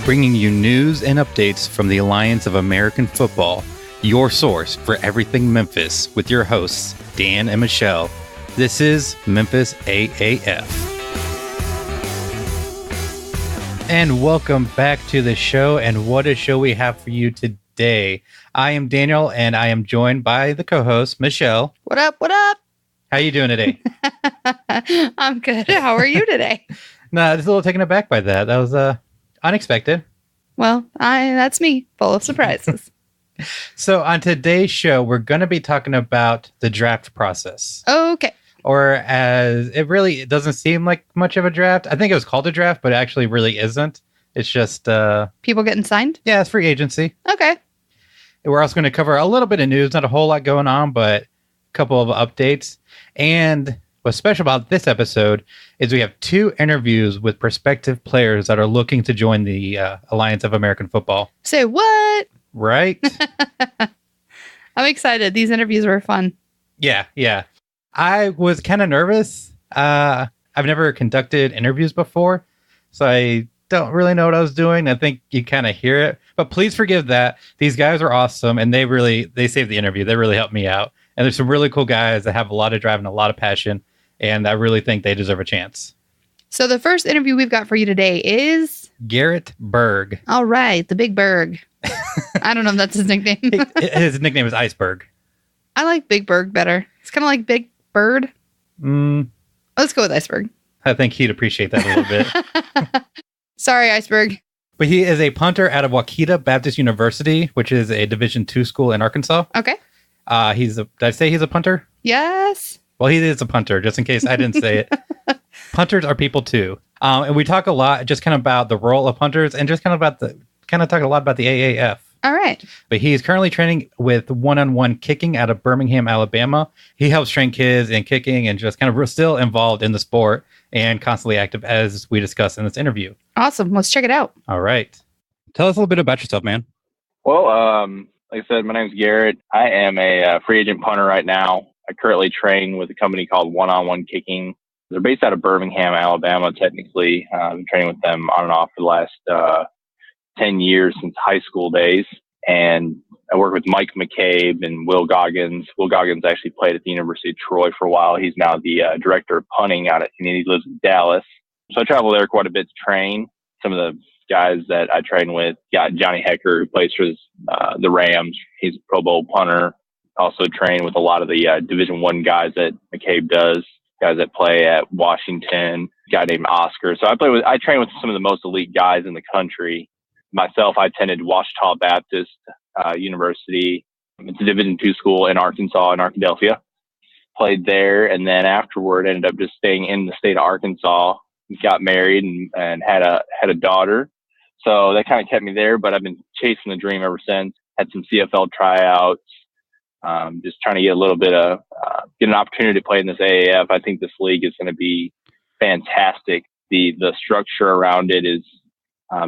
bringing you news and updates from the Alliance of American Football, your source for everything Memphis, with your hosts, Dan and Michelle. This is Memphis AAF. And welcome back to the show, and what a show we have for you today. I am Daniel, and I am joined by the co-host, Michelle. What up, what up? How you doing today? I'm good. How are you today? No, just a little taken aback by that. That was unexpected. Well, that's me, full of surprises. So on today's show, we're going to be talking about the draft process. Okay. Or as it doesn't seem like much of a draft. I think it was called a draft, but it actually really isn't. It's just... people getting signed? Yeah, it's free agency. Okay. We're also going to cover a little bit of news, not a whole lot going on, but a couple of updates. And what's special about this episode is we have 2 interviews with prospective players that are looking to join the Alliance of American Football. Say what? Right? I'm excited. These interviews were fun. Yeah. I was kind of nervous. I've never conducted interviews before, so I don't really know what I was doing. I think you kind of hear it, but please forgive that. These guys are awesome, and they saved the interview. They really helped me out. And there's some really cool guys that have a lot of drive and a lot of passion, and I really think they deserve a chance. So the first interview we've got for you today is... Garrett Berg. All right, the Big Berg. I don't know if that's his nickname. His nickname is Iceberg. I like Big Berg better. It's kind of like Big Bird. Let's go with Iceberg. I think he'd appreciate that a little bit. Sorry, Iceberg. But he is a punter out of Ouachita Baptist University, which is a Division II school in Arkansas. Okay. Did I say he's a punter? Yes. Well, he is a punter, just in case I didn't say it. Punters are people too. And we talk a lot just kind of about the role of punters and just kind of talk a lot about the AAF. All right. But he is currently training with one-on-one kicking out of Birmingham, Alabama. He helps train kids in kicking and just kind of still involved in the sport and constantly active, as we discussed in this interview. Awesome. Let's check it out. All right. Tell us a little bit about yourself, man. Well, like I said, my name's Garrett. I am a free agent punter right now. I currently train with a company called One-on-One Kicking. They're based out of Birmingham, Alabama, technically. I've been training with them on and off for the last 10 years since high school days. And I work with Mike McCabe and Will Goggins. Will Goggins actually played at the University of Troy for a while. He's now the director of punting and he lives in Dallas. So I travel there quite a bit to train. Some of the guys that I train with, got Johnny Hecker, who plays for the Rams. He's a Pro Bowl punter. Also train with a lot of the Division I guys that McCabe does, guys that play at Washington, a guy named Oscar. So I train with some of the most elite guys in the country. Myself, I attended Ouachita Baptist University. It's a Division II school in Arkansas, in Arkadelphia. Played there, and then afterward ended up just staying in the state of Arkansas. Got married and had a daughter. So that kind of kept me there, but I've been chasing the dream ever since. Had some CFL tryouts, just trying to get a little bit of, get an opportunity to play in this AAF. I think this league is going to be fantastic. The structure around it is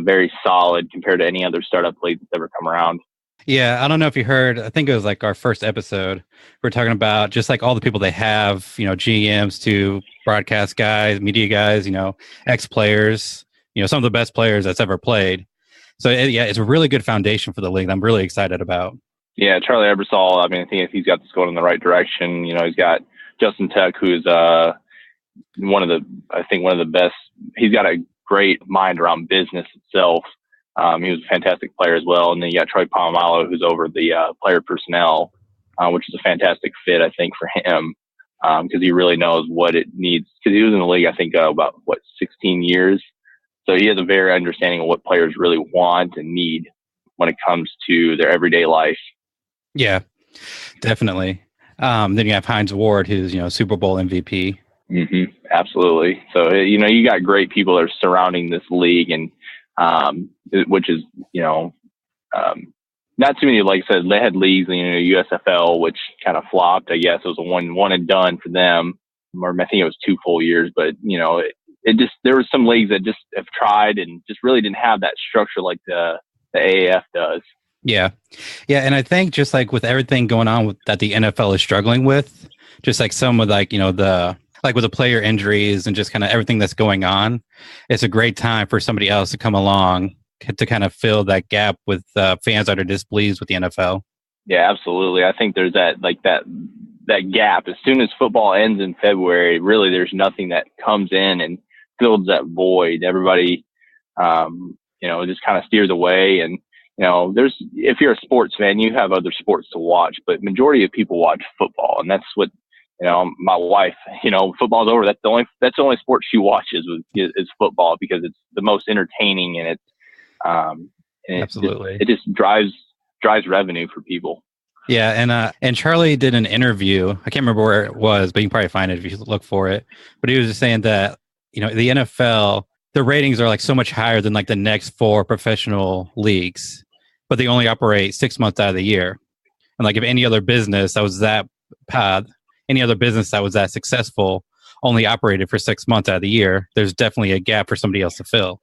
very solid compared to any other startup league that's ever come around. Yeah, I don't know if you heard, I think it was like our first episode. We're talking about just like all the people they have, GMs to broadcast guys, media guys, ex-players, some of the best players that's ever played. So it's a really good foundation for the league I'm really excited about. Yeah, Charlie Ebersol, I think he's got this going in the right direction. He's got Justin Tuck, who's one of the best. He's got a great mind around business itself. He was a fantastic player as well. And then you got Troy Palomalo, who's over the player personnel, which is a fantastic fit, I think, for him, because he really knows what it needs. Because he was in the league, I think, about 16 years. So he has a very understanding of what players really want and need when it comes to their everyday life. Yeah, definitely. Then you have Hines Ward, who's Super Bowl MVP. Mm-hmm, absolutely. So you got great people that are surrounding this league, and which is not too many. Like I said, they had leagues in USFL, which kind of flopped. I guess it was a one and done for them, or I think it was 2 full years. But there were some leagues that just have tried and just really didn't have that structure like the AAF does. Yeah. And I think just like with everything going on that the NFL is struggling with, just like some of with the player injuries and just kind of everything that's going on, it's a great time for somebody else to come along to kind of fill that gap with fans that are displeased with the NFL? Yeah, absolutely. I think there's that gap. As soon as football ends in February, really there's nothing that comes in and fills that void. Everybody, just kind of steers away. And, if you're a sports fan, you have other sports to watch, but majority of people watch football. And that's what, my wife, football's over. That's the only sport she watches is football, because it's the most entertaining, and Absolutely. It just drives revenue for people. Yeah, and Charlie did an interview. I can't remember where it was, but you can probably find it if you look for it. But he was just saying that, the NFL, the ratings are like so much higher than like the next 4 professional leagues, but they only operate 6 months out of the year. And like if any other business that was that successful only operated for 6 months out of the year, there's definitely a gap for somebody else to fill.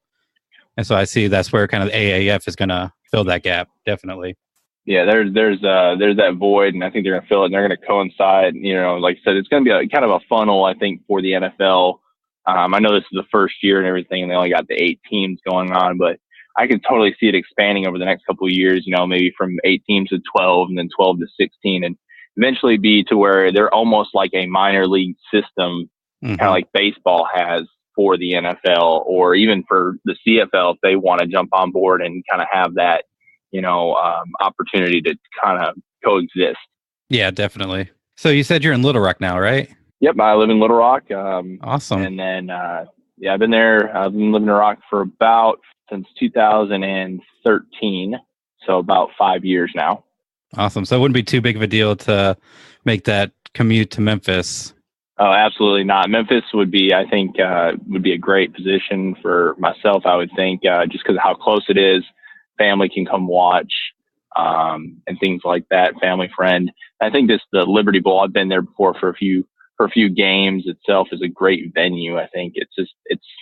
And so I see that's where kind of AAF is going to fill that gap, definitely. Yeah, there's that void, and I think they're going to fill it, and they're going to coincide. Like I said, it's going to be kind of a funnel, I think, for the NFL. I know this is the first year and everything, and they only got the 8 teams going on, but I can totally see it expanding over the next couple of years, maybe from 8 teams to 12, and then 12 to 16, and eventually be to where they're almost like a minor league system, kind of like baseball has for the NFL, or even for the CFL if they want to jump on board and kind of have that, opportunity to kind of coexist. Yeah, definitely. So you said you're in Little Rock now, right? Yep, I live in Little Rock. Awesome. And then, I've been there. I've been living in Little Rock for since 2013, so about 5 years now. Awesome. So it wouldn't be too big of a deal to make that commute to Memphis. Oh, absolutely not. Memphis would be, I think, would be a great position for myself, I would think, just because of how close it is. Family can come watch, and things like that. Family friend. I think the Liberty Bowl, I've been there before for a few games itself, is a great venue. I think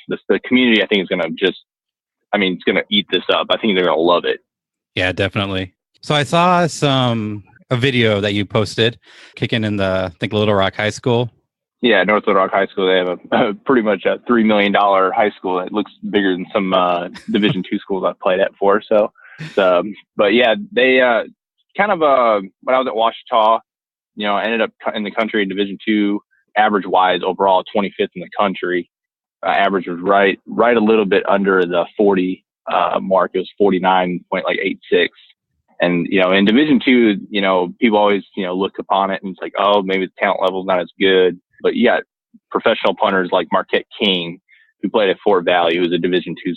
the community, I think, is going to it's going to eat this up. I think they're going to love it. Yeah, definitely. So I saw a video that you posted kicking in I think Little Rock High School. Yeah, North Little Rock High School. They have a pretty much a $3 million high school. It looks bigger than some Division II schools I've played at for. So, but yeah, they kind of when I was at Ouachita, I ended up in the country in Division II, average wise overall 25th in the country. Average was right a little bit under the 40 mark. It was 49.86. And in Division II, people always look upon it and it's like, oh, maybe the talent level is not as good. But you got professional punters like Marquette King, who played at Fort Valley, who's a Division II,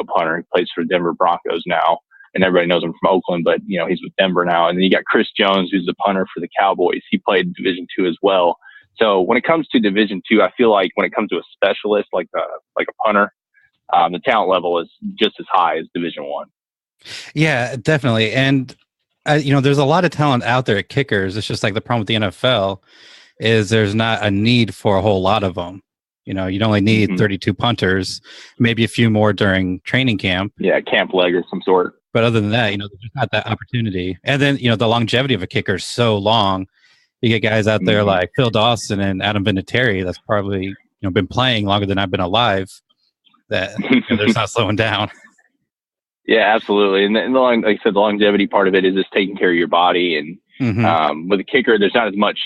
punter. He plays for the Denver Broncos now, and everybody knows him from Oakland, but he's with Denver now. And then you got Chris Jones, who's the punter for the Cowboys. He played Division II as well. So when it comes to Division II, I feel like when it comes to a specialist like a punter, the talent level is just as high as Division I. Yeah, definitely. And there's a lot of talent out there at kickers. It's just like the problem with the NFL is there's not a need for a whole lot of them. You'd only need 32 punters, maybe a few more during training camp. Yeah, camp leg or some sort. But other than that, there's just not that opportunity. And then, the longevity of a kicker is so long. You get guys out there like Phil Dawson and Adam Vinatieri that's probably, been playing longer than I've been alive, that they're just not slowing down. Yeah, absolutely. And like I said, the longevity part of it is just taking care of your body. And with a kicker, there's not as much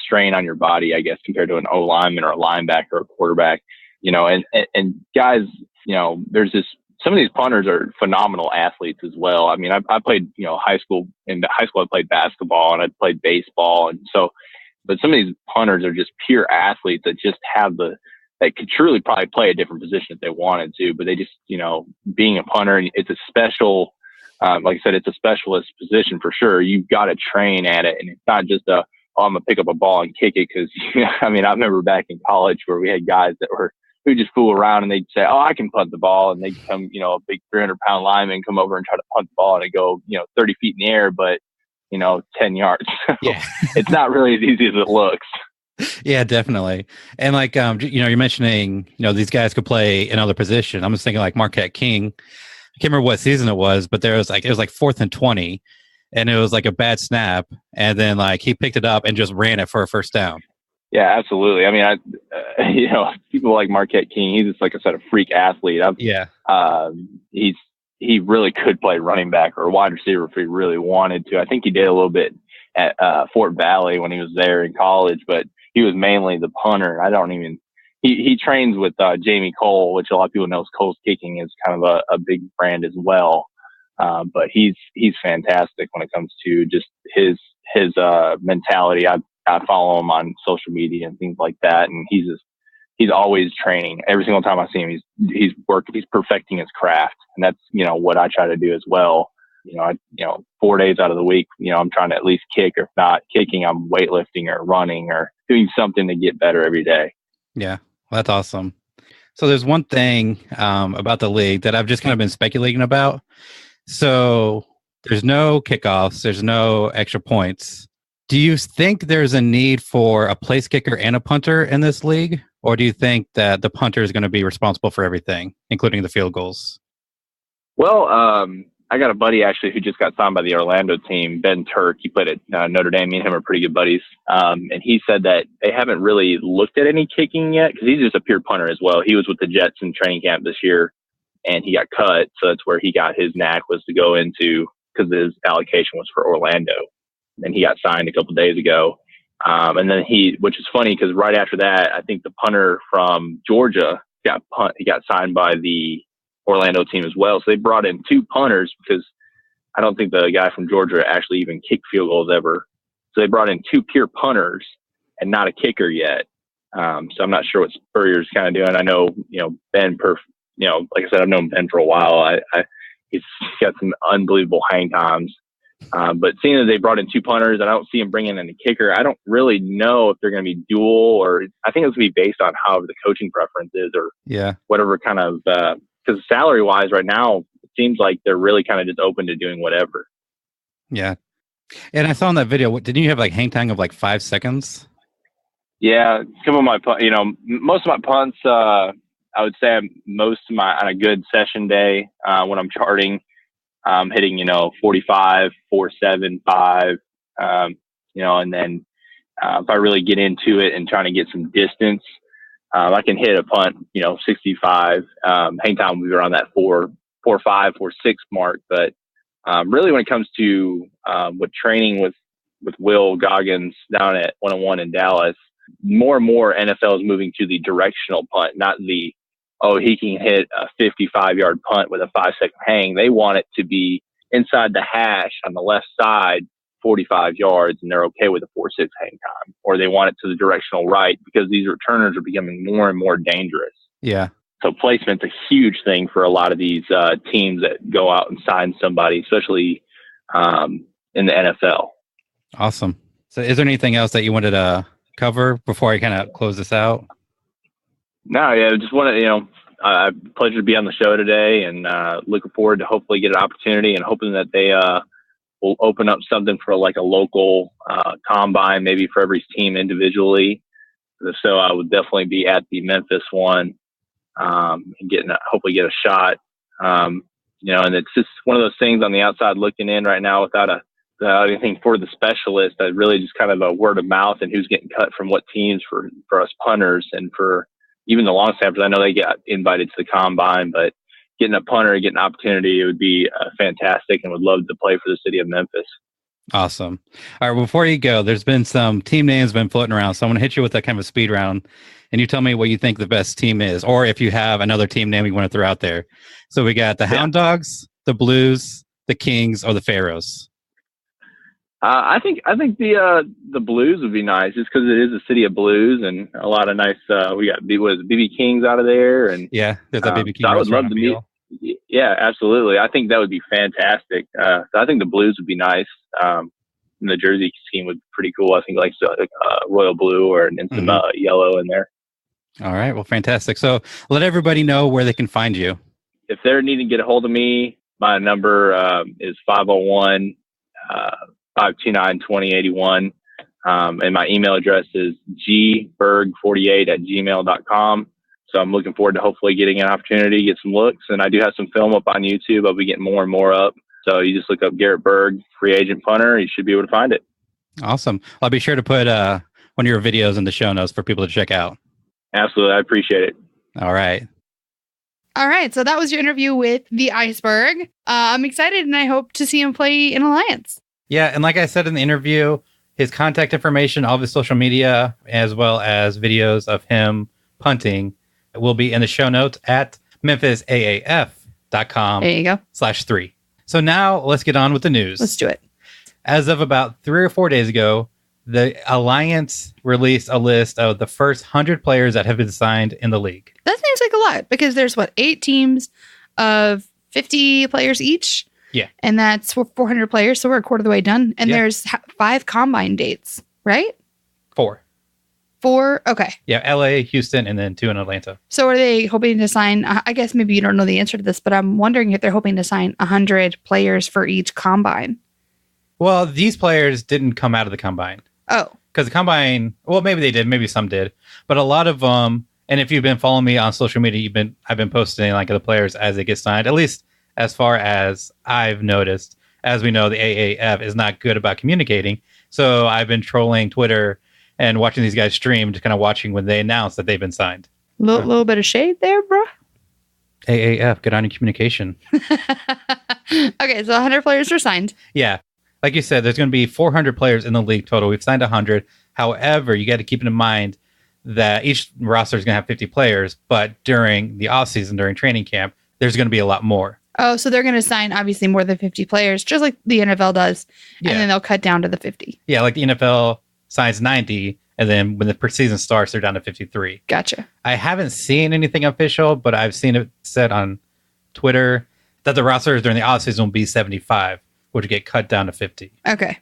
strain on your body, I guess, compared to an O lineman or a linebacker or a quarterback. And guys, there's some of these punters are phenomenal athletes as well. I mean, I played, high school. In high school, I played basketball and I played baseball. And so, but some of these punters are just pure athletes that just have that could truly probably play a different position if they wanted to, but they just, being a punter, it's a special, like I said, it's a specialist position for sure. You've got to train at it. And it's not just I'm going to pick up a ball and kick it. Cause I remember back in college where we had guys who just fool around and they'd say, oh, I can punt the ball. And they'd come, a big 300-pound lineman come over and try to punt the ball and it go, 30 feet in the air, but, 10 yards. Yeah. It's not really as easy as it looks. Yeah, definitely. And like, you're mentioning, these guys could play another position. I'm just thinking like Marquette King. I can't remember what season it was, but it was like 4th and 20 and it was like a bad snap. And then like he picked it up and just ran it for a first down. Yeah, absolutely. I mean, people like Marquette King, he's just, like I said, a freak athlete. He's he really could play running back or wide receiver if he really wanted to. I think he did a little bit at Fort Valley when he was there in college, but he was mainly the punter. He trains with Jamie Cole, which a lot of people know Cole's Kicking is kind of a big brand as well. But he's fantastic when it comes to just his mentality. I follow him on social media and things like that, and he's always training. Every single time I see him, he's perfecting his craft, and that's what I try to do as well. 4 days out of the week, I'm trying to at least kick, or if not kicking, I'm weightlifting or running or doing something to get better every day. Yeah, well, that's awesome. So there's one thing about the league that I've just kind of been speculating about. So there's no kickoffs, there's no extra points. Do you think there's a need for a place kicker and a punter in this league? Or do you think that the punter is going to be responsible for everything, including the field goals? Well, I got a buddy actually who just got signed by the Orlando team, Ben Turk. He played at Notre Dame. Me and him are pretty good buddies. And he said that they haven't really looked at any kicking yet because he's just a pure punter as well. He was with the Jets in training camp this year, and he got cut. So that's where he got his knack, was to go into, because his allocation was for Orlando. And he got signed a couple of days ago. And then which is funny because right after that, I think the punter from Georgia he got signed by the Orlando team as well. So they brought in two punters because I don't think the guy from Georgia actually even kicked field goals ever. So they brought in two pure punters and not a kicker yet. So I'm not sure what Spurrier's kind of doing. I know, Ben, like I said, I've known Ben for a while. He's got some unbelievable hang times. But seeing that they brought in two punters, and I don't see him bringing in a kicker, I don't really know if they're going to be dual, or I think it's going to be based on how the coaching preference is, or whatever kind of, because salary wise right now, it seems like they're really kind of just open to doing whatever. Yeah. And I saw in that video, didn't you have like hang time of like 5 seconds? Yeah. Some of my, most of my punts, I would say on a good session day, when I'm charting, hitting, 45, 4, 7, 5, and then if I really get into it and trying to get some distance, I can hit a punt, 65. Hang time will be around that 4, 5, 4, 6 mark. But really, when it comes to with training with Will Goggins down at 101 in Dallas, more and more NFL is moving to the directional punt, not the, he can hit a 55-yard punt with a 5-second hang. They want it to be inside the hash on the left side, 45 yards, and they're okay with a 4-6 hang time. Or they want it to the directional right, because these returners are becoming more and more dangerous. Yeah. So placement's a huge thing for a lot of these teams that go out and sign somebody, especially in the NFL. Awesome. So is there anything else that you wanted to cover before I kind of close this out? No, yeah, just want to, pleasure to be on the show today, and looking forward to hopefully get an opportunity, and hoping that they will open up something for like a local combine, maybe for every team individually. So I would definitely be at the Memphis one, and hopefully get a shot. And it's just one of those things on the outside looking in right now without anything for the specialist. I really just kind of a word of mouth and who's getting cut from what teams for us punters, and for even the long snappers. I know they got invited to the combine, but getting a punter, getting an opportunity, it would be fantastic, and would love to play for the city of Memphis. Awesome. All right, before you go, there's been some team names been floating around, so I'm going to hit you with a kind of a speed round, and you tell me what you think the best team is, or if you have another team name you want to throw out there. So we got the Hound Dogs, the Blues, the Kings, or the Pharaohs. I think the Blues would be nice, just because it is a city of blues, and a lot of nice. We got BB Kings out of there, and yeah, there's a BB King. So I would love to meet. Yeah, absolutely. I think that would be fantastic. So I think the Blues would be nice. And the jersey scheme would be pretty cool. I think like royal blue or some yellow in there. All right, well, fantastic. So let everybody know where they can find you. If they're needing to get a hold of me, my number is 501. 529-2081. And my email address is gberg48@gmail.com. So I'm looking forward to hopefully getting an opportunity to get some looks. And I do have some film up on YouTube. I'll be getting more and more up. So you just look up Garrett Berg, free agent punter. You should be able to find it. Awesome. I'll be sure to put one of your videos in the show notes for people to check out. Absolutely. I appreciate it. All right. All right. So that was your interview with the Iceberg. I'm excited, and I hope to see him play in Alliance. Yeah. And like I said in the interview, his contact information, all of his social media, as well as videos of him punting will be in the show notes at memphisaaf.com. There you go. /3. So now let's get on with the news. Let's do it. As of about 3 or 4 days ago, the Alliance released a list of the first 100 players that have been signed in the league. That seems like a lot because there's 8 teams of 50 players each. Yeah. And that's 400 players. So we're a quarter of the way done. And there's 5 combine dates, right? 4. 4. Okay. Yeah. LA, Houston, and then 2 in Atlanta. So are they hoping to sign? I guess maybe you don't know the answer to this, but I'm wondering if they're hoping to sign 100 players for each combine. Well, these players didn't come out of the combine. Oh. Because the combine, well, maybe they did, maybe some did, but a lot of them. And if you've been following me on social media, I've been posting like the players as they get signed. At least as far as I've noticed. As we know, the AAF is not good about communicating, so I've been trolling Twitter and watching these guys stream, just kind of watching when they announce that they've been signed. Little bit of shade there, bro. AAF, get on your communication. Okay, so 100 players are signed. Yeah. Like you said, there's going to be 400 players in the league total. We've signed 100. However, you got to keep in mind that each roster is going to have 50 players, but during the offseason, during training camp, there's going to be a lot more. Oh, so they're going to sign, obviously, more than 50 players, just like the NFL does, and then they'll cut down to the 50. Yeah, like the NFL signs 90, and then when the season starts, they're down to 53. Gotcha. I haven't seen anything official, but I've seen it said on Twitter that the rosters during the offseason will be 75, which would get cut down to 50. Okay.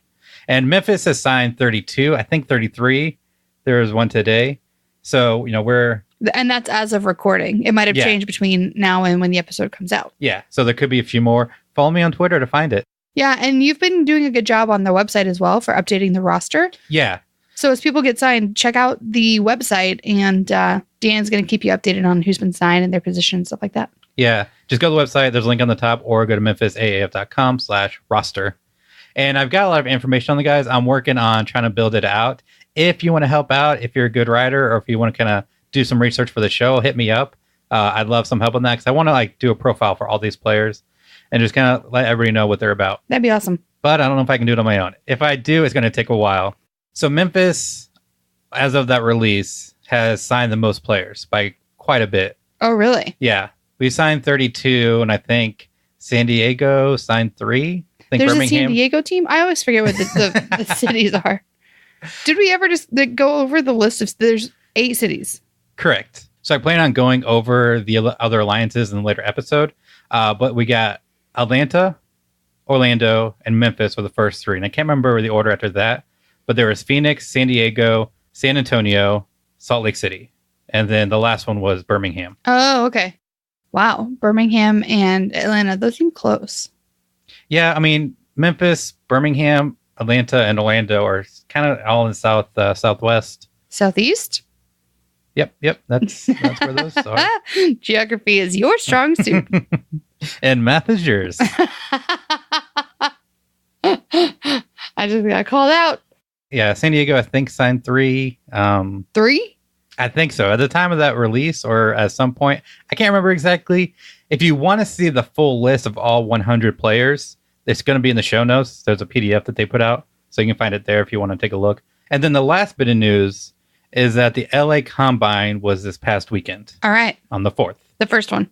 And Memphis has signed 32, I think 33. There was one today. So, we're... And that's as of recording. It might have changed between now and when the episode comes out. Yeah, so there could be a few more. Follow me on Twitter to find it. Yeah, and you've been doing a good job on the website as well for updating the roster. Yeah. So as people get signed, check out the website, and Dan's going to keep you updated on who's been signed and their position and stuff like that. Yeah, just go to the website. There's a link on the top, or go to memphisaaf.com/roster. And I've got a lot of information on the guys. I'm working on trying to build it out. If you want to help out, if you're a good writer, or if you want to kind of do some research for the show, hit me up. I'd love some help on that because I want to do a profile for all these players and just kind of let everybody know what they're about. That'd be awesome. But I don't know if I can do it on my own. If I do, it's going to take a while. So Memphis, as of that release, has signed the most players by quite a bit. Oh, really? Yeah. We signed 32, and I think San Diego signed 3. I think There's Birmingham. a San Diego team? I always forget what the cities are. Did we ever just go over the list of... There's 8 cities. Correct. So I plan on going over the other alliances in a later episode. But we got Atlanta, Orlando, and Memphis were the first 3. And I can't remember the order after that. But there was Phoenix, San Diego, San Antonio, Salt Lake City. And then the last one was Birmingham. Oh, okay. Wow. Birmingham and Atlanta, those seem close. Yeah, I mean, Memphis, Birmingham, Atlanta, and Orlando are kind of all in southwest. Southeast? Yep. That's where those are. Geography is your strong suit. And math is yours. I just got called out. Yeah, San Diego, I think, signed 3. 3? I think so. At the time of that release or at some point, I can't remember exactly. If you want to see the full list of all 100 players, it's going to be in the show notes. There's a PDF that they put out, so you can find it there if you want to take a look. And then the last bit of news is that the LA Combine was this past weekend. All right. On the 4th. The first one.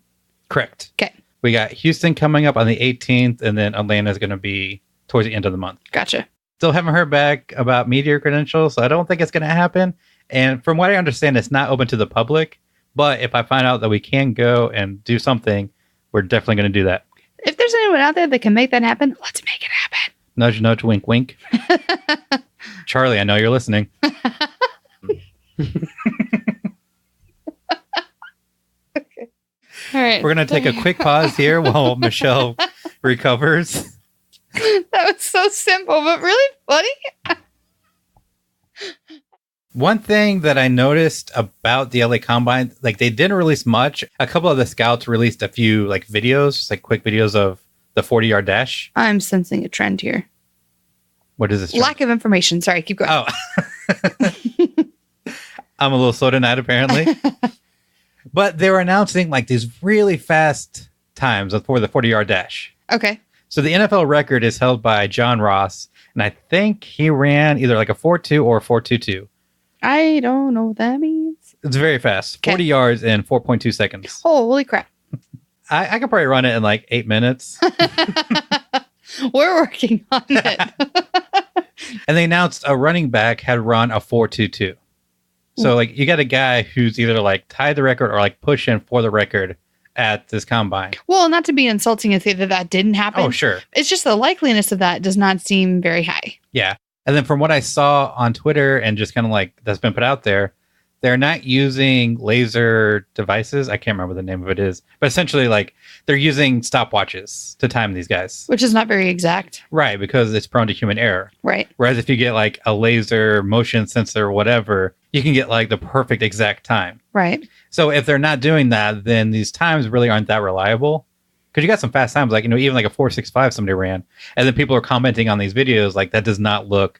Correct. Okay. We got Houston coming up on the 18th, and then Atlanta is going to be towards the end of the month. Gotcha. Still haven't heard back about media credentials, so I don't think it's going to happen. And from what I understand, it's not open to the public. But if I find out that we can go and do something, we're definitely going to do that. If there's anyone out there that can make that happen, let's make it happen. Nudge, nudge, wink, wink. Charlie, I know you're listening. Okay. All right. We're going to take a quick pause here while Michelle recovers. That was so simple, but really funny. One thing that I noticed about the LA Combine, they didn't release much. A couple of the scouts released a few videos, quick videos of the 40-yard dash. I'm sensing a trend here. What is this trend? Lack of information. Sorry, keep going. Oh. I'm a little slow tonight, apparently. But they were announcing like these really fast times for the 40-yard dash. Okay. So the NFL record is held by John Ross, and I think he ran either like a 4.2 or a 4.22. I don't know what that means. It's very fast. 40 Okay. yards in 4.2 seconds. Holy crap. I could probably run it in like 8 minutes. We're working on it. And they announced a running back had run a 4.22. So like you got a guy who's either like tied the record or like pushing for the record at this combine. Well, not to be insulting and say that that didn't happen. Oh, sure. It's just the likeliness of that does not seem very high. Yeah. And then from what I saw on Twitter and just kind of like that's been put out there, they're not using laser devices. I can't remember the name of it is, but essentially like they're using stopwatches to time these guys. Which is not very exact. Right, because it's prone to human error. Right. Whereas if you get like a laser motion sensor or whatever, you can get like the perfect exact time. Right. So if they're not doing that, then these times really aren't that reliable. Because you got some fast times, like, you know, even like a 4.65 somebody ran. And then people are commenting on these videos like that does not look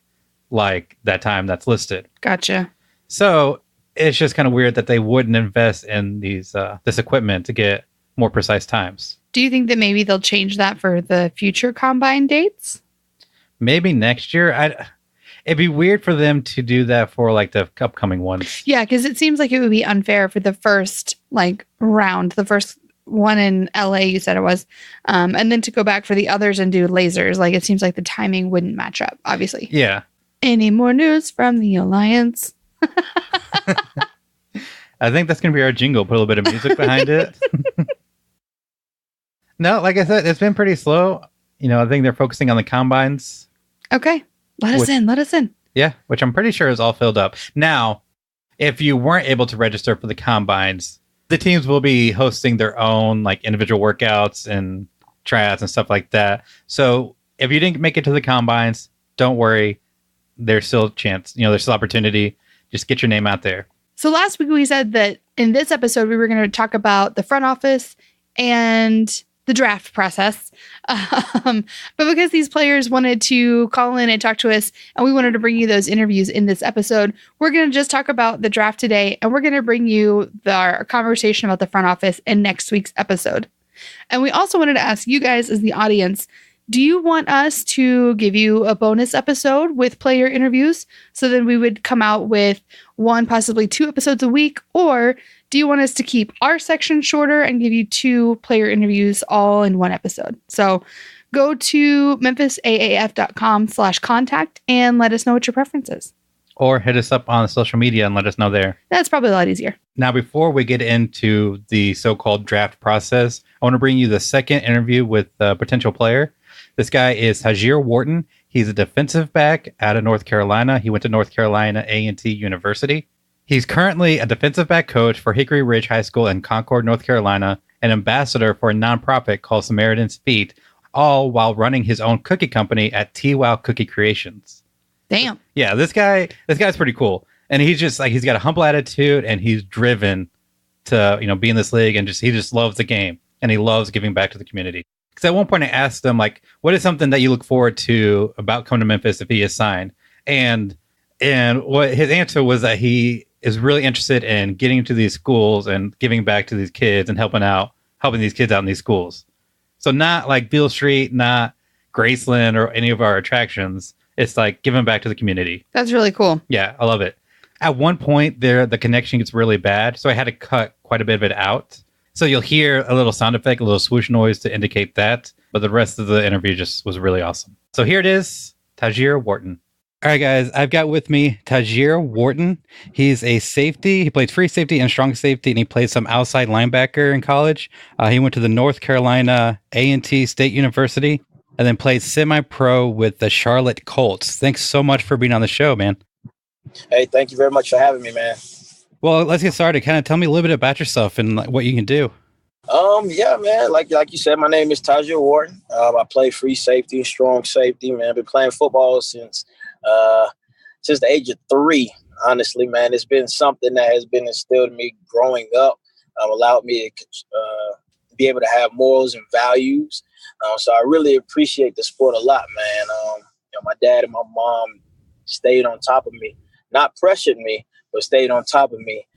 like that time that's listed. Gotcha. So it's just kind of weird that they wouldn't invest in these this equipment to get more precise times. Do you think that maybe they'll change that for the future combine dates? Maybe next year. It'd be weird for them to do that for like the upcoming ones. Yeah, because it seems like it would be unfair for the first like round, the first one in LA, you said it was, and then to go back for the others and do lasers. Like it seems like the timing wouldn't match up, obviously. Yeah. Any more news from the Alliance? I think that's going to be our jingle. Put a little bit of music behind it. No, like I said, it's been pretty slow. You know, I think they're focusing on the combines. Okay. Let us in. Yeah, which I'm pretty sure is all filled up. Now, if you weren't able to register for the combines, the teams will be hosting their own like individual workouts and tryouts and stuff like that. So if you didn't make it to the combines, don't worry. There's still a chance. You know, there's still opportunity. Just get your name out there. So last week we said that in this episode we were going to talk about the front office and the draft process. But because these players wanted to call in and talk to us and we wanted to bring you those interviews in this episode, we're going to just talk about the draft today and we're going to bring you our conversation about the front office in next week's episode. And we also wanted to ask you guys as the audience, do you want us to give you a bonus episode with player interviews? So then we would come out with 1, possibly 2 episodes a week, or do you want us to keep our section shorter and give you 2 player interviews all in 1 episode? So go to memphisaaf.com/contact and let us know what your preference is. Or hit us up on social media and let us know there. That's probably a lot easier. Now, before we get into the so-called draft process, I want to bring you the second interview with a potential player. This guy is Tajie Wharton. He's a defensive back out of North Carolina. He went to North Carolina A&T University. He's currently a defensive back coach for Hickory Ridge High School in Concord, North Carolina, an ambassador for a nonprofit called Samaritan's Feet, all while running his own cookie company at TWow Cookie Creations. Damn. Yeah, this guy's pretty cool. And he's just like, he's got a humble attitude and he's driven to, you know, be in this league and he just loves the game and he loves giving back to the community. Because at one point I asked him, like, what is something that you look forward to about coming to Memphis if he is signed? And what his answer was that he is really interested in getting to these schools and giving back to these kids and helping these kids out in these schools. So not like Beale Street, not Graceland or any of our attractions. It's like giving back to the community. That's really cool. Yeah, I love it. At one point the connection gets really bad, so I had to cut quite a bit of it out. So you'll hear a little sound effect, a little swoosh noise to indicate that. But the rest of the interview just was really awesome. So here it is, Tajie Wharton. All right, guys, I've got with me Tajie Wharton. He's a safety. He played free safety and strong safety, and he played some outside linebacker in college. He went to the North Carolina A&T State University and then played semi-pro with the Charlotte Colts. Thanks so much for being on the show, man. Hey, thank you very much for having me, man. Well, let's get started. Kind of tell me a little bit about yourself and what you can do. Yeah, man. Like you said, my name is Tajie Wharton. I play free safety, strong safety, man. I've been playing football since the age of 3. Honestly, man, it's been something that has been instilled in me growing up. Allowed me to be able to have morals and values. So I really appreciate the sport a lot, man. My dad and my mom stayed on top of me, not pressured me, but stayed on top of me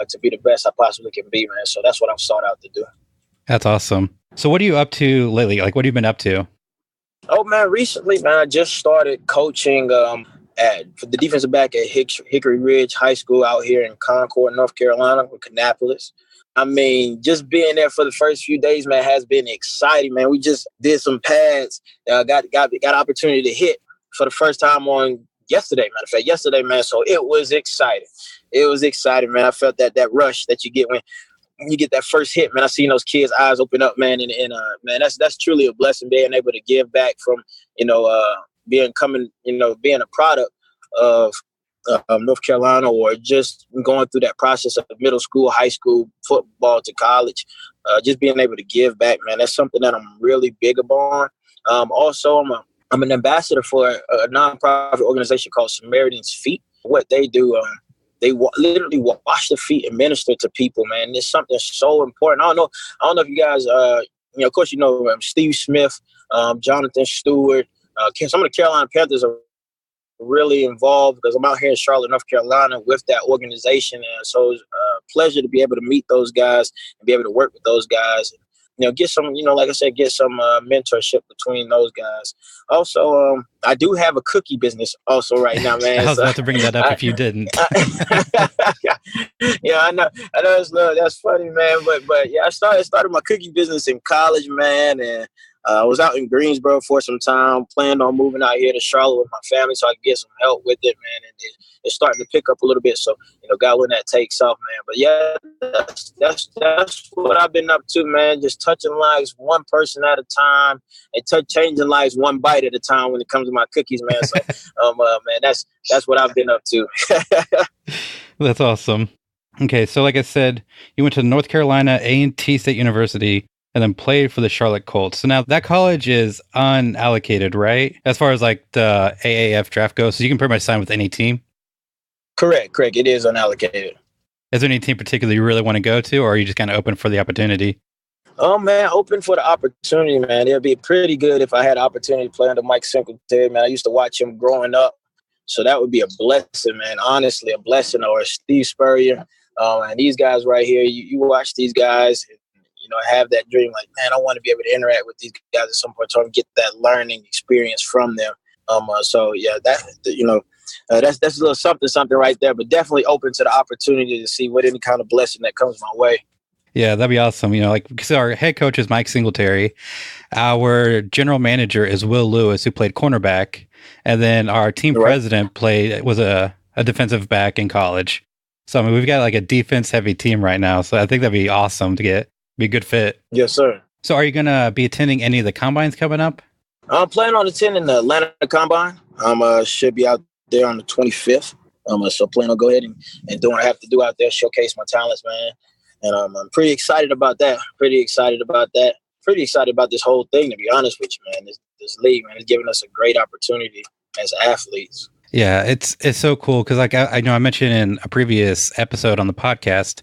to be the best I possibly can be, man. So that's what I've sought out to do. That's awesome. So what are you up to lately? Like, what have you been up to? Oh, man, recently, man, I just started coaching for the defensive back at Hickory Ridge High School out here in Concord, North Carolina, with Kannapolis. I mean, just being there for the first few days, man, has been exciting, man. We just did some pads, got opportunity to hit for the first time on yesterday, matter of fact, man. So it was exciting. It was exciting, man. I felt that rush that you get when you get that first hit, man. I seen those kids' eyes open up, man. And man, that's truly a blessing, being able to give back from, being a product of North Carolina, or just going through that process of middle school, high school, football to college, just being able to give back, man. That's something that I'm really big upon. Also, I'm an ambassador for a nonprofit organization called Samaritan's Feet. What they do, they literally wash the feet and minister to people, man. It's something so important. I don't know if you guys, of course, Steve Smith, Jonathan Stewart, some of the Carolina Panthers are really involved, because I'm out here in Charlotte, North Carolina with that organization. And so it's a pleasure to be able to meet those guys and be able to work with those guys. Get some, like I said, get some mentorship between those guys. Also, I do have a cookie business also right now, man. I was about to bring that up if you didn't. Yeah, I know that's funny, man. But yeah, I started my cookie business in college, man, and I was out in Greensboro for some time, planned on moving out here to Charlotte with my family so I could get some help with it, man. And it's starting to pick up a little bit. So, God, when that takes off, man. But yeah, that's what I've been up to, man. Just touching lives one person at a time, and changing lives one bite at a time when it comes to my cookies, man. So, man, that's what I've been up to. That's awesome. Okay, so like I said, you went to North Carolina A&T State University, and then played for the Charlotte Colts. So now that college is unallocated, right? As far as like the AAF draft goes, so you can pretty much sign with any team? Correct. It is unallocated. Is there any team particular you really want to go to, or are you just kind of open for the opportunity? Oh, man, open for the opportunity, man. It'd be pretty good if I had the opportunity to play under Mike Singletary, man. I used to watch him growing up, so that would be a blessing, man. Honestly, a blessing. Or Steve Spurrier, and these guys right here. You watch these guys, have that dream, like, man, I want to be able to interact with these guys at some point, so I can get that learning experience from them. So yeah, that's a little something right there, but definitely open to the opportunity to see what any kind of blessing that comes my way. Yeah, that'd be awesome. Because our head coach is Mike Singletary. Our general manager is Will Lewis, who played cornerback. And then our team president was a defensive back in college. So, we've got like a defense heavy team right now. So I think that'd be awesome to be a good fit. Yes, sir. So are you going to be attending any of the combines coming up? I'm planning on attending the Atlanta Combine. Should be out there on the 25th. So plan on go ahead and do what I have to do out there, showcase my talents, man. And I'm pretty excited about that. Pretty excited about this whole thing, to be honest with you, man. This league, man, is giving us a great opportunity as athletes. Yeah, it's so cool because like I know I mentioned in a previous episode on the podcast,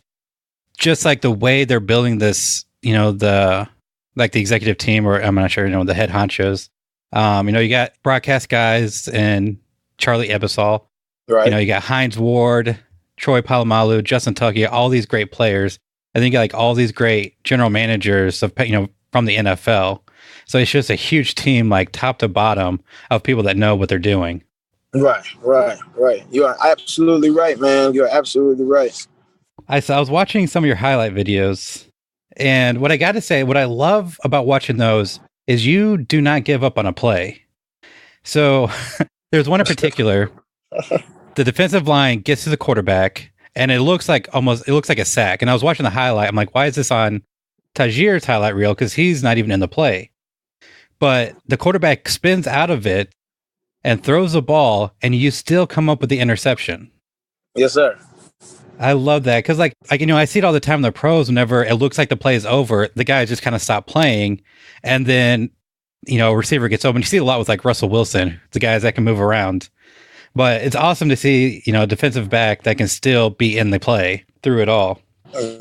just like the way they're building this, the executive team, or I'm not sure, the head honchos. You got broadcast guys and Charlie Ebersol. Right. You got Hines Ward, Troy Polamalu, Justin Tuckey, all these great players. I think like all these great general managers of from the NFL. So it's just a huge team, like top to bottom, of people that know what they're doing. Right. You are absolutely right, man. You're absolutely right. I was watching some of your highlight videos, and what I got to say, what I love about watching those is you do not give up on a play. So there's one in particular, the defensive line gets to the quarterback, and it looks like a sack. And I was watching the highlight. I'm like, why is this on Tajie's highlight reel? Because he's not even in the play. But the quarterback spins out of it and throws the ball, and you still come up with the interception. Yes, sir. I love that because, I see it all the time in the pros. Whenever it looks like the play is over, the guys just kind of stop playing, and then a receiver gets open. You see it a lot with like Russell Wilson, the guys that can move around. But it's awesome to see a defensive back that can still be in the play through it all.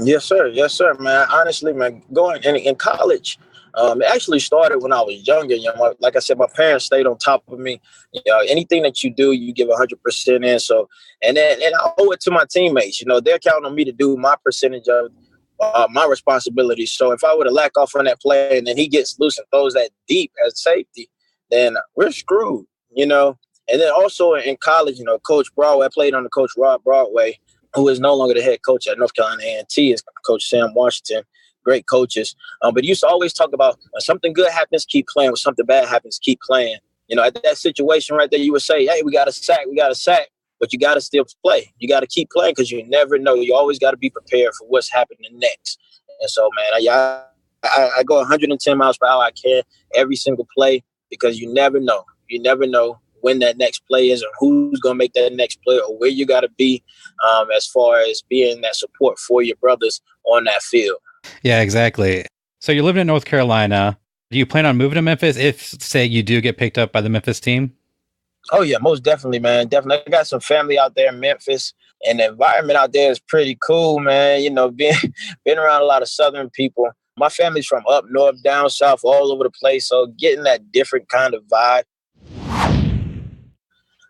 Yes, sir, man. Honestly, man, going in college, It actually started when I was younger. Like I said, my parents stayed on top of me. Anything that you do, you give 100% in. So, and I owe it to my teammates. They're counting on me to do my percentage of my responsibility. So if I were to lack off on that play and then he gets loose and throws that deep as safety, then we're screwed. And then also in college, Coach Broadway, I played under Coach Rod Broadway, who is no longer the head coach at North Carolina A&T, is Coach Sam Washington. Great coaches. But he used to always talk about when something good happens, keep playing. When something bad happens, keep playing. At that situation right there, you would say, hey, we got a sack. But you got to still play. You got to keep playing because you never know. You always got to be prepared for what's happening next. And so, man, I go 110 miles per hour. I can every single play because you never know. You never know when that next play is or who's going to make that next play or where you got to be as far as being that support for your brothers on that field. Yeah, exactly. So you're living in North Carolina. Do you plan on moving to Memphis if, say, you do get picked up by the Memphis team? Oh, yeah, most definitely, man. Definitely. I got some family out there in Memphis, and the environment out there is pretty cool, man. Being around a lot of Southern people. My family's from up north, down south, all over the place. So getting that different kind of vibe.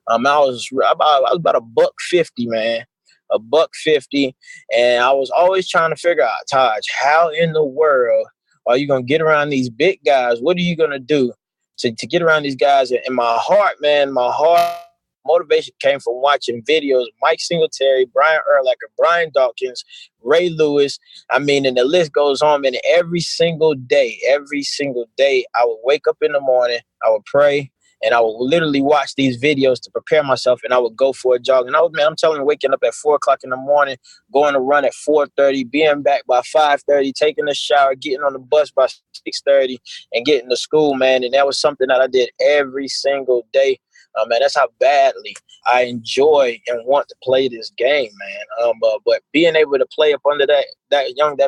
I was about $150, man. $150. And I was always trying to figure out, Taj, how in the world are you going to get around these big guys? What are you going to do to get around these guys? And my heart motivation came from watching videos of Mike Singletary, Brian Urlacher, Brian Dawkins, Ray Lewis. And the list goes on. And every single day, I would wake up in the morning, I would pray, and I would literally watch these videos to prepare myself, and I would go for a jog. And I'm telling you, waking up at 4 o'clock in the morning, going to run at 4:30, being back by 5:30, taking a shower, getting on the bus by 6:30, and getting to school, man. And that was something that I did every single day. Man, that's how badly I enjoy and want to play this game, man. But being able to play up under that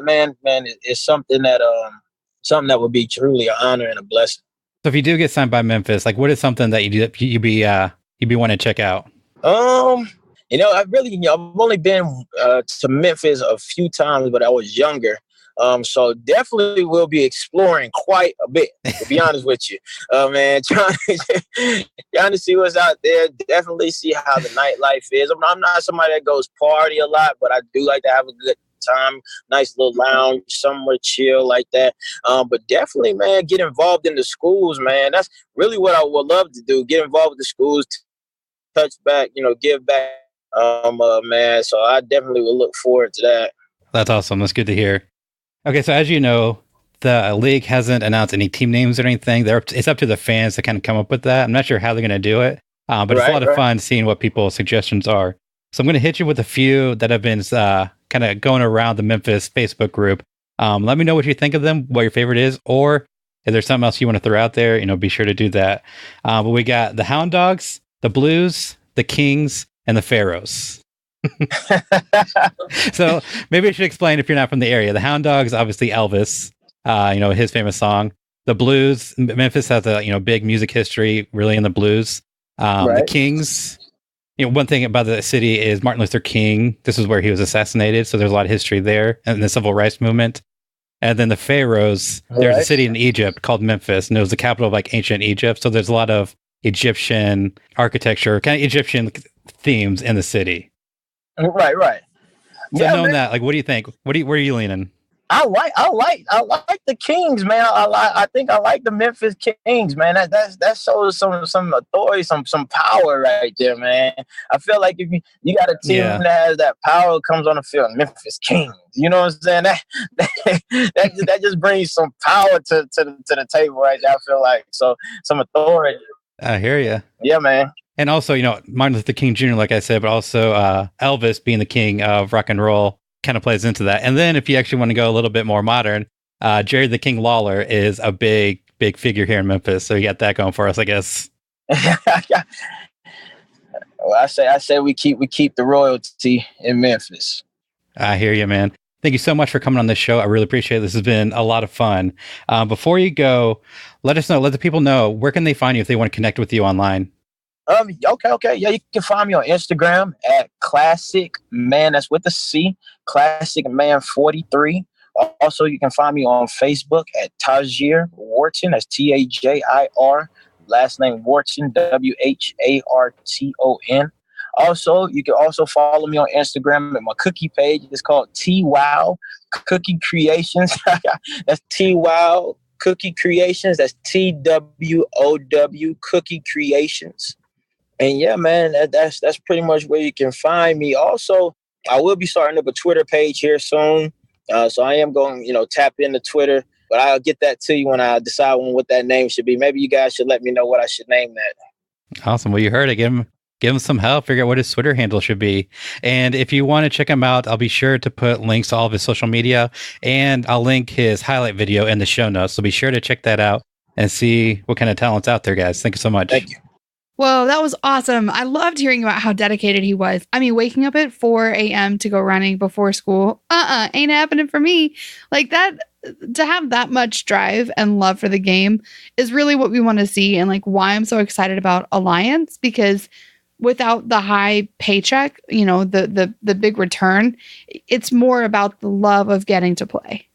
man, is something that would be truly an honor and a blessing. So if you do get signed by Memphis, like what is something that you'd be wanting to check out? I've only been to Memphis a few times, but I was younger. So definitely will be exploring quite a bit, to be honest with you. Man, trying to see what's out there. Definitely see how the nightlife is. I'm not somebody that goes party a lot, but I do like to have a good time, nice little lounge, somewhere chill like that. But definitely, man, get involved in the schools, man. That's really what I would love to do. Get involved with the schools, touch back, give back. Man, so I definitely will look forward to that. That's awesome. That's good to hear. Okay, so as you know, the league hasn't announced any team names or anything. It's up to the fans to kind of come up with that. I'm not sure how they're going to do it, but it's a lot of fun seeing what people's suggestions are. So I'm going to hit you with a few that have been kind of going around the Memphis Facebook group. Let me know what you think of them, what your favorite is, or if there's something else you want to throw out there, be sure to do that. But we got the Hound Dogs, the Blues, the Kings, and the Pharaohs. So maybe I should explain if you're not from the area. The Hound Dogs, obviously Elvis, his famous song. The Blues, Memphis has a big music history really in the blues. The Kings, one thing about the city is Martin Luther King. This is where he was assassinated, so there's a lot of history there and the civil rights movement. And then the Pharaohs, there's a city in Egypt called Memphis, and it was the capital of ancient Egypt. So there's a lot of Egyptian architecture, kind of Egyptian themes in the city. Right. So knowing that, what do you think? Where are you leaning? I like the Kings, man. I think I like the Memphis Kings, man. That shows some authority, some power right there, man. I feel like if you got a team that has that power comes on the field, Memphis Kings. You know what I'm saying? That just brings some power to the table right there. I feel like so some authority. I hear you. Yeah, man. And also, Martin Luther King Jr., like I said, but also Elvis being the king of rock and roll kind of plays into that. And then if you actually want to go a little bit more modern, Jerry the King Lawler is a big figure here in Memphis. So you got that going for us, I guess. Well, I say we keep the royalty in Memphis. I hear you, man. Thank you so much for coming on this show. I really appreciate it. This has been a lot of fun. Before you go, let the people know, where can they find you if they want to connect with you online? Okay. Yeah, you can find me on Instagram at Classic Man. That's with a C. Classic Man 43. Also, you can find me on Facebook at Tajie Wharton. That's Tajir. Last name Wharton, Wharton. Also, you can also follow me on Instagram at my cookie page. It's called TWow Cookie Creations. That's TWow Cookie Creations. That's TWoW Cookie Creations. And yeah, man, that's pretty much where you can find me. Also, I will be starting up a Twitter page here soon. So I am going, tap into Twitter, but I'll get that to you when I decide what that name should be. Maybe you guys should let me know what I should name that. Awesome. Well, you heard it. Give him some help. Figure out what his Twitter handle should be. And if you want to check him out, I'll be sure to put links to all of his social media, and I'll link his highlight video in the show notes. So be sure to check that out and see what kind of talent's out there, guys. Thank you so much. Thank you. Well, that was awesome. I loved hearing about how dedicated he was. I mean, waking up at 4 a.m. to go running before school, ain't happening for me. Like that, to have that much drive and love for the game is really what we want to see, and like why I'm so excited about Alliance, because without the high paycheck, the big return, it's more about the love of getting to play.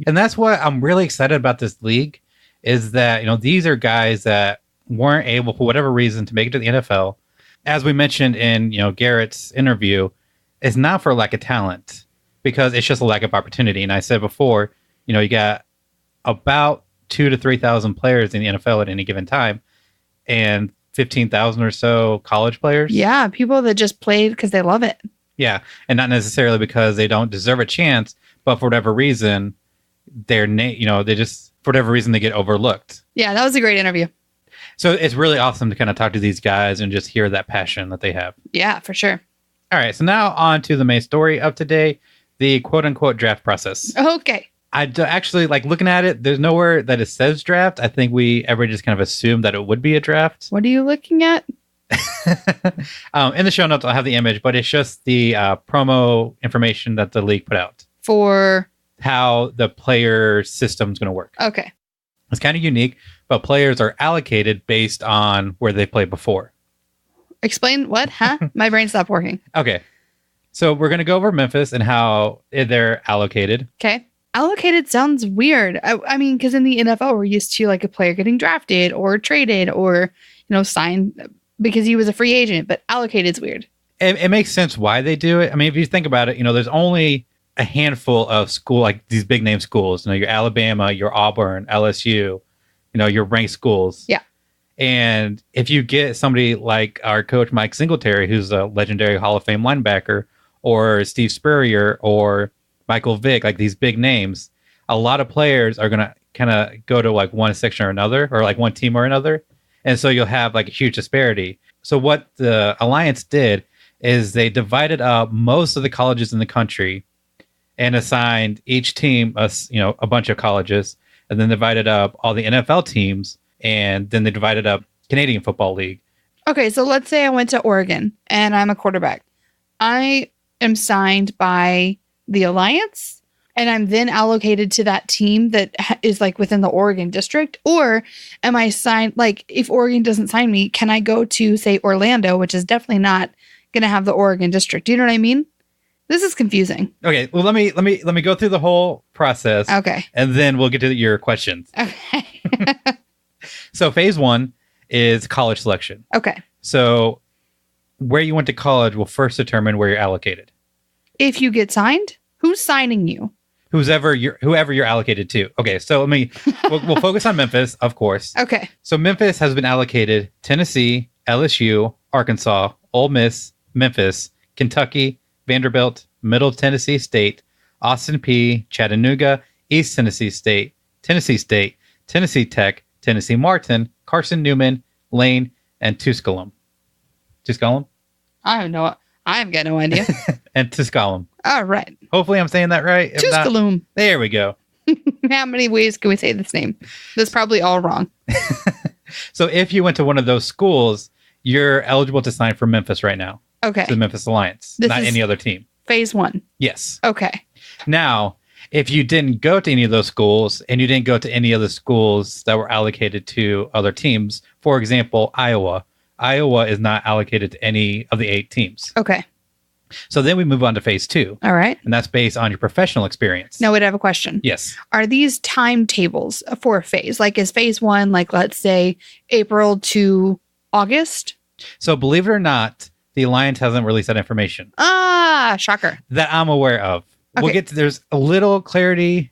And that's what I'm really excited about this league, is that, these are guys that weren't able, for whatever reason, to make it to the NFL. As we mentioned in, Garrett's interview, it's not for lack of talent, because it's just a lack of opportunity. And I said before, you got about 2,000 to 3,000 players in the NFL at any given time, and 15,000 or so college players. Yeah, people that just played because they love it. Yeah, and not necessarily because they don't deserve a chance, but for whatever reason, they just, for whatever reason, they get overlooked. Yeah, that was a great interview. So it's really awesome to kind of talk to these guys and just hear that passion that they have. Yeah, for sure. All right, so now on to the main story of today, the quote-unquote draft process. Okay. Actually, like, looking at it, there's nowhere that it says draft. I think everybody just kind of assumed that it would be a draft. What are you looking at? In the show notes, I'll have the image, but it's just the promo information that the league put out. For? How the player system's going to work. Okay. It's kind of unique, but players are allocated based on where they played before. Explain what? Huh? My brain stopped working. Okay. So we're going to go over Memphis and how they're allocated. Okay. Allocated sounds weird. I mean, because in the NFL, we're used to like a player getting drafted or traded or, signed because he was a free agent, but allocated's weird. It makes sense why they do it. I mean, if you think about it, there's only a handful of school, like these big name schools, your Alabama, your Auburn, LSU, your ranked schools. Yeah. And if you get somebody like our coach, Mike Singletary, who's a legendary Hall of Fame linebacker, or Steve Spurrier, or Michael Vick, like these big names, a lot of players are going to kind of go to like one section or another, or like one team or another. And so you'll have like a huge disparity. So what the Alliance did is they divided up most of the colleges in the country and assigned each team a bunch of colleges, and then divided up all the NFL teams, and then they divided up Canadian Football League. Okay, so let's say I went to Oregon and I'm a quarterback. I am signed by the Alliance, and I'm then allocated to that team that is like within the Oregon district, or am I signed, like if Oregon doesn't sign me, can I go to say Orlando, which is definitely not going to have the Oregon district? Do you know what I mean? This is confusing. Okay, well let me go through the whole process. Okay. And then we'll get to your questions. Okay. So phase 1 is college selection. Okay. So where you went to college will first determine where you're allocated. If you get signed, who's signing you? Whoever you're allocated to. Okay, so we'll focus on Memphis, of course. Okay. So Memphis has been allocated Tennessee, LSU, Arkansas, Ole Miss, Memphis, Kentucky, Vanderbilt, Middle Tennessee State, Austin Peay, Chattanooga, East Tennessee State, Tennessee Tech, Tennessee Martin, Carson Newman, Lane, and Tusculum. Tusculum? I have got no idea. And Tusculum. All right. Hopefully I'm saying that right. If not, Tusculum. there we go. How many ways can we say this name? That's probably all wrong. So if you went to one of those schools, you're eligible to sign for Memphis right now. Okay. The Memphis Alliance, not any other team. Phase 1. Yes. Okay. Now, if you didn't go to any of those schools and you didn't go to any of the schools that were allocated to other teams, for example, Iowa is not allocated to any of the 8 teams. Okay. So then we move on to phase 2. All right. And that's based on your professional experience. Now, wait, I have a question. Yes. Are these timetables for a phase? Like, is phase 1, like, let's say April to August? So believe it or not, the Alliance hasn't released that information. Shocker. That I'm aware of. Okay. There's a little clarity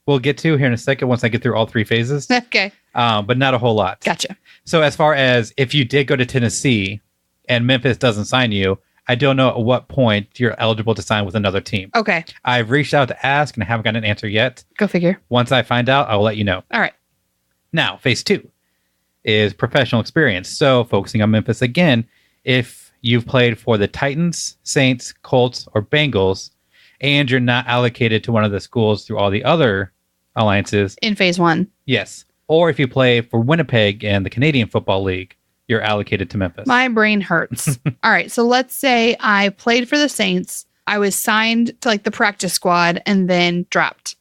we'll get to here in a second once I get through all 3 phases. Okay. But not a whole lot. Gotcha. So as far as if you did go to Tennessee and Memphis doesn't sign you, I don't know at what point you're eligible to sign with another team. Okay. I've reached out to ask and I haven't gotten an answer yet. Go figure. Once I find out, I will let you know. All right. Now, phase 2 is professional experience. So focusing on Memphis again, if you've played for the Titans, Saints, Colts, or Bengals, and you're not allocated to one of the schools through all the other alliances. In phase 1. Yes. Or if you play for Winnipeg and the Canadian Football League, you're allocated to Memphis. My brain hurts. All right. So let's say I played for the Saints. I was signed to like the practice squad and then dropped.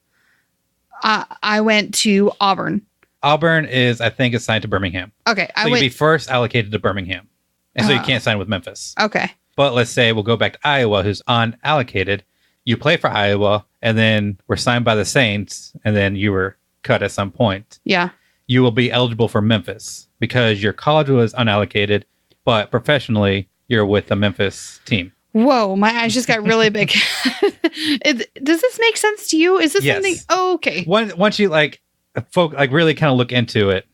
I went to Auburn. Auburn is, I think, assigned to Birmingham. Okay. So you'd be first allocated to Birmingham. And so you can't sign with Memphis. Okay. But let's say we'll go back to Iowa, who's unallocated. You play for Iowa, and then were signed by the Saints, and then you were cut at some point. Yeah. You will be eligible for Memphis because your college was unallocated, but professionally, you're with the Memphis team. Whoa, my eyes just got really big. Does this make sense to you? Is this something? Oh, okay. Once you really kind of look into it,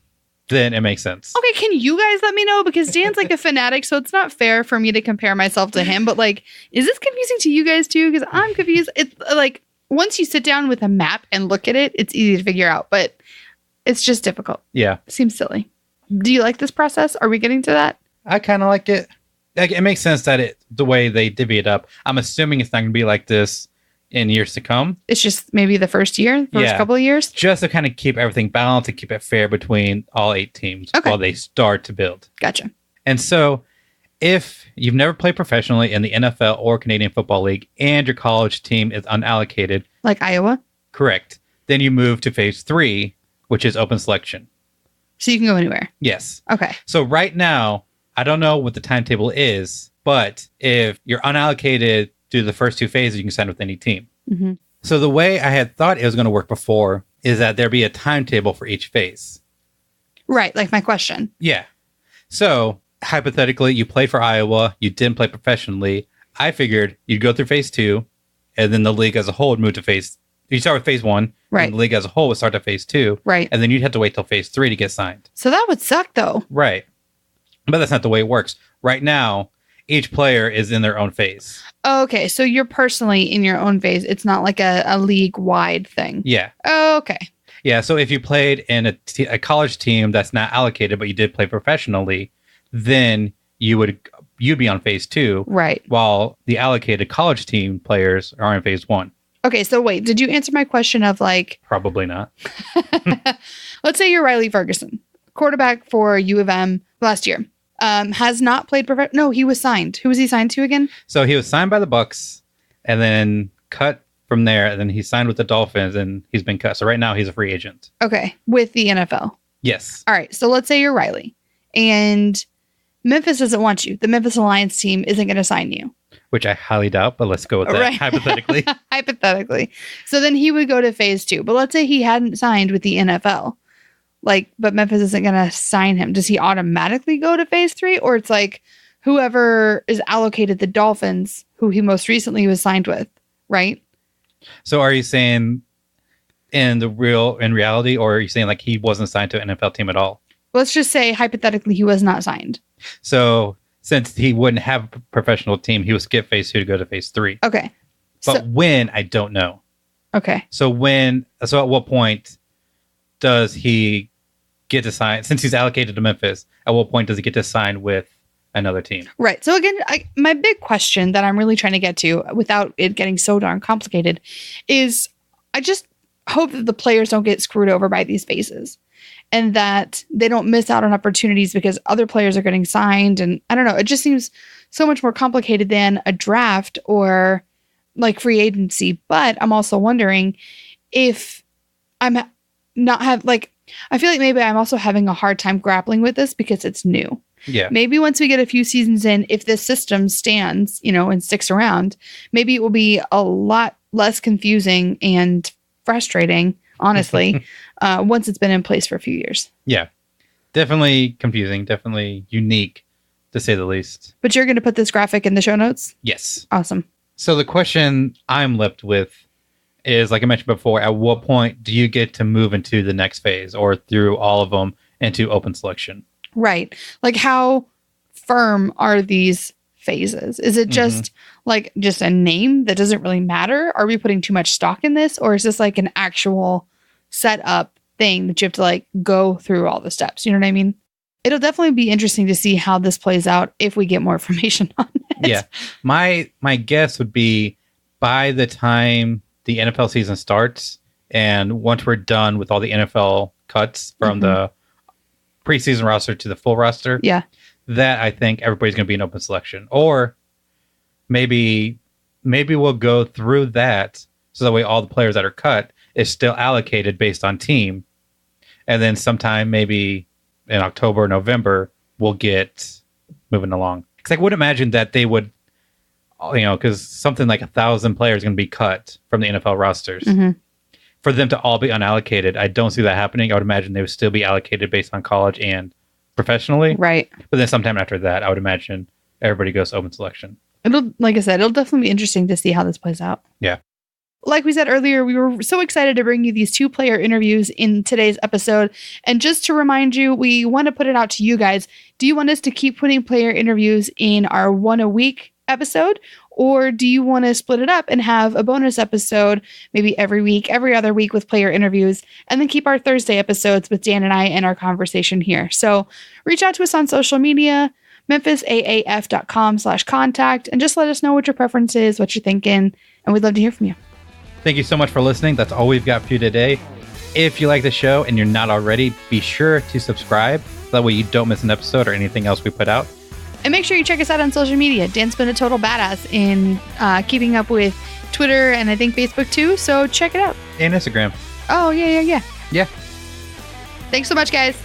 then it makes sense. Okay, can you guys let me know? Because Dan's like a fanatic, so it's not fair for me to compare myself to him. But like, is this confusing to you guys too? Because I'm confused. It's like once you sit down with a map and look at it, it's easy to figure out. But it's just difficult. Yeah. It seems silly. Do you like this process? Are we getting to that? I kind of like it. Like, it makes sense that the way they divvy it up. I'm assuming it's not going to be like this in years to come. It's just maybe the first couple of years? Just to kind of keep everything balanced and keep it fair between all 8 teams while they start to build. Gotcha. And so if you've never played professionally in the NFL or Canadian Football League and your college team is unallocated. Like Iowa? Correct. Then you move to phase 3, which is open selection. So you can go anywhere? Yes. Okay. So right now, I don't know what the timetable is, but if you're unallocated through the first 2 phases, you can sign with any team. Mm-hmm. So the way I had thought it was going to work before is that there'd be a timetable for each phase. Right. Like my question. Yeah. So hypothetically, you played for Iowa, you didn't play professionally. I figured you'd go through phase 2, and then the league as a whole would move to phase. You start with phase 1, right? And the league as a whole would start to phase 2, right? And then you'd have to wait till phase 3 to get signed. So that would suck, though, right? But that's not the way it works. Right now, each player is in their own phase. Okay, so you're personally in your own phase. It's not like a league-wide thing. Yeah. Okay. Yeah, so if you played in a college team that's not allocated, but you did play professionally, then you'd be on phase 2. Right. While the allocated college team players are in phase 1. Okay, so wait, did you answer my question of like... Probably not. Let's say you're Riley Ferguson, quarterback for U of M last year. Has not played No, he was signed. Who was he signed to again? So he was signed by the Bucks and then cut from there. And then he signed with the Dolphins and he's been cut. So right now he's a free agent. Okay. With the NFL. Yes. All right. So let's say you're Riley and Memphis doesn't want you. The Memphis Alliance team isn't going to sign you. Which I highly doubt, but let's go with that, right. Hypothetically. Hypothetically. So then he would go to phase 2. But let's say he hadn't signed with the NFL. But Memphis isn't going to sign him. Does he automatically go to phase 3? Or it's like whoever is allocated the Dolphins, who he most recently was signed with, right? So are you saying in reality, or are you saying like he wasn't signed to an NFL team at all? Let's just say hypothetically he was not signed. So since he wouldn't have a professional team, he would skip phase 2 to go to phase 3. Okay. But when, I don't know. Okay. So at what point does he get to sign, since he's allocated to Memphis, at what point does he get to sign with another team? Right. So again, my big question that I'm really trying to get to without it getting so darn complicated is I just hope that the players don't get screwed over by these phases and that they don't miss out on opportunities because other players are getting signed. And I don't know, it just seems so much more complicated than a draft or like free agency. But I'm also wondering if I'm not I feel like maybe I'm also having a hard time grappling with this because it's new. Yeah. Maybe once we get a few seasons in, if this system stands, and sticks around, maybe it will be a lot less confusing and frustrating, honestly, once it's been in place for a few years. Yeah. Definitely confusing, definitely unique, to say the least. But you're going to put this graphic in the show notes? Yes. Awesome. So the question I'm left with is, like I mentioned before, at what point do you get to move into the next phase or through all of them into open selection? Right. Like, how firm are these phases? Is it just just a name that doesn't really matter? Are we putting too much stock in this? Or is this like an actual set up thing that you have to like go through all the steps? You know what I mean? It'll definitely be interesting to see how this plays out if we get more information on it. Yeah. My guess would be by the time the NFL season starts and once we're done with all the NFL cuts from the preseason roster to the full roster, that I think everybody's going to be in open selection. Or maybe we'll go through that so that way all the players that are cut is still allocated based on team. And then sometime maybe in October or November, we'll get moving along. Because I would imagine that they would, because something like 1,000 players are going to be cut from the NFL rosters. For them to all be unallocated, I don't see that happening. I would imagine they would still be allocated based on college and professionally. Right. But then sometime after that, I would imagine everybody goes to open selection. Like I said, it'll definitely be interesting to see how this plays out. Yeah. Like we said earlier, we were so excited to bring you these 2 player interviews in today's episode. And just to remind you, we want to put it out to you guys. Do you want us to keep putting player interviews in our 1 a week episode? Or do you want to split it up and have a bonus episode maybe every week, every other week with player interviews, and then keep our Thursday episodes with Dan and I and our conversation here? So reach out to us on social media, memphisaaf.com/contact, and just let us know what your preference is, what you're thinking, and we'd love to hear from you. Thank you so much for listening. That's all we've got for you today. If you like the show and you're not already, be sure to subscribe. That way you don't miss an episode or anything else we put out. And make sure you check us out on social media. Dan's been a total badass in keeping up with Twitter and I think Facebook too. So check it out. And Instagram. Oh, yeah. Yeah. Thanks so much, guys.